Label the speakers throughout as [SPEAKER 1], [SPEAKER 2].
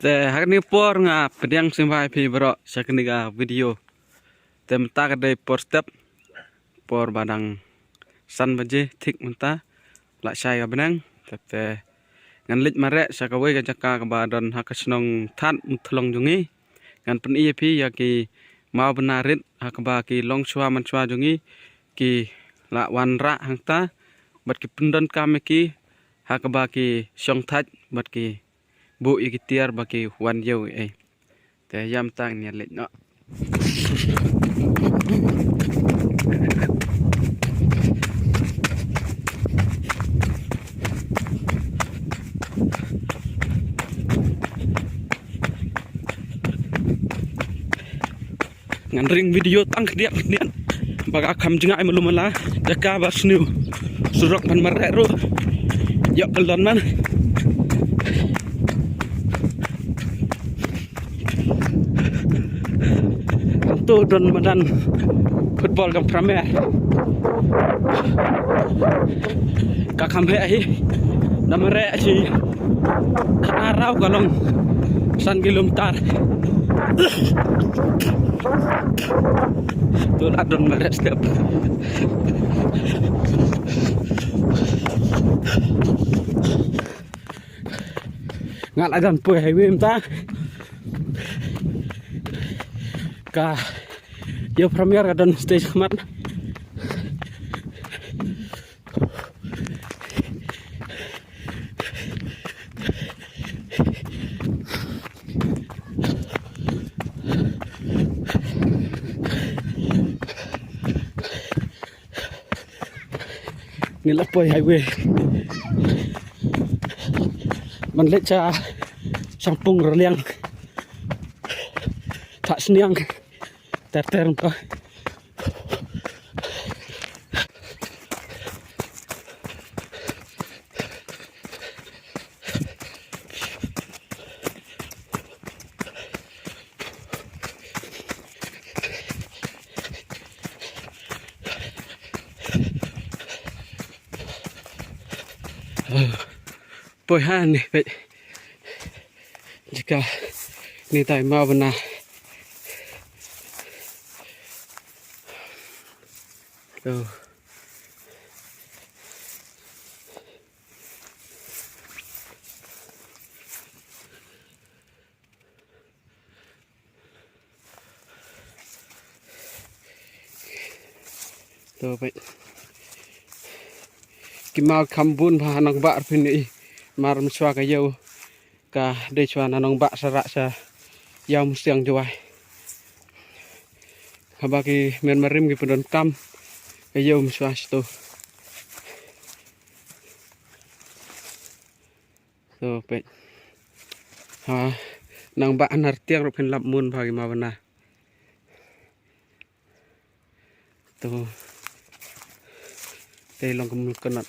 [SPEAKER 1] hari ini por nga pedang simpai pi bro sakniga video temta kadai por step por badang san baje thik munta la sai ga benang te ngan lit mare sakawai ga jaka ka badon hakasnong that muthlong jungi ngan pen ep ya ki mau benarit hakba ki long chua man chua jungi ki la wanra hangta bat ki pendon kameki hakba ki song that bat ki bu ikitiar bagi wan yau te yam tang ni lek no ngan ring video tang dia nian baga kam jengai melumala jaka basnu surok man marero ya kelon man tu don madan football kam premier ka kambe ai namare chi kharau galong san kilometer tu adon mare step ngat adan pu highway ta ka yo premier kadon stage khamat ni lapoi highway man le cha sampung reliang tak seniang ter ko poihan ni jika ni tai mau benar tuh baik kimau kambun pha nong ba phini mar mswa ka yau ka de chwa na nong ba sara sa yau msiang jwai habaki men marim ki pendon kam ka yau mswa sto so pet ha nang ba anar tiang ro phen lap mun pha ki ma bana to te long kum kanat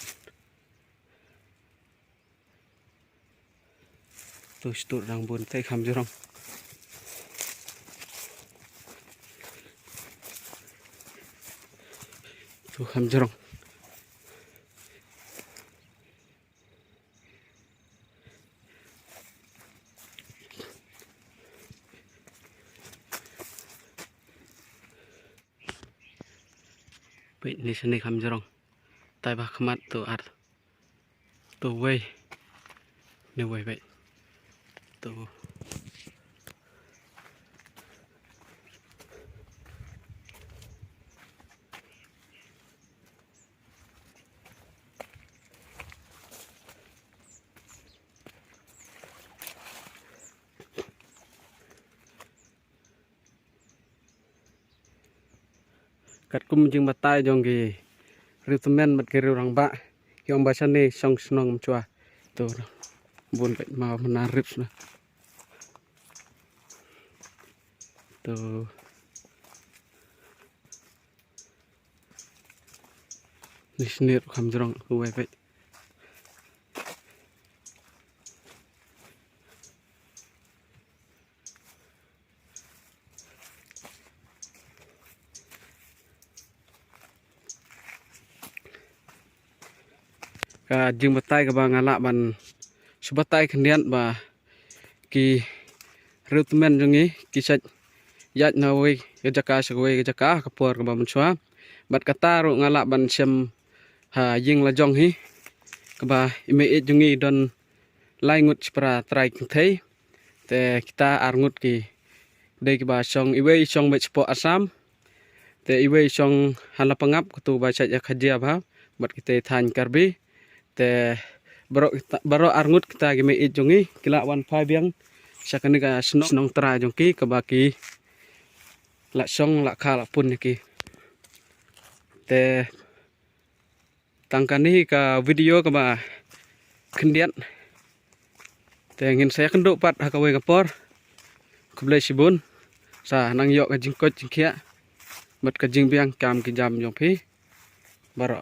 [SPEAKER 1] tu stur rang bun te kham jorong tu kham jorong wait ni sini kham jorong tai ba khamat tu ar tu wei ni wei wei tu kat kum jing batai jong gi ritumen mat kiri orang ba yang bahasa ni song senong chua tu bun pet mau menarip na tu ni snir kham jorong kuai pet ka jing batai ka ba ngala ban subatai kendian ba ki Rutmen jongi kisah yat nawi kejaka segwe kejaka kapor ke bamun chua bat kata ru ngalak ban siam ha ying la jong hi keba ime it jongi don lai ngut pra trai thei te kita arngut ki dei keba song iwe song bet spo asam te iwe song hala pangap kutu ba cha khajia ba bat kita than karbi te baro arngut kita ime it jongi kila 15 yang sakani ka snong tra jongki kebaki la song la kha la pun ki te tangkani ka video ka ba kendian te ngin saya kenduk pat hakawe kapor kublai sibun sa nang yok ka jingkot jingkia bat ka jingbiang kam ki jam jong phi baro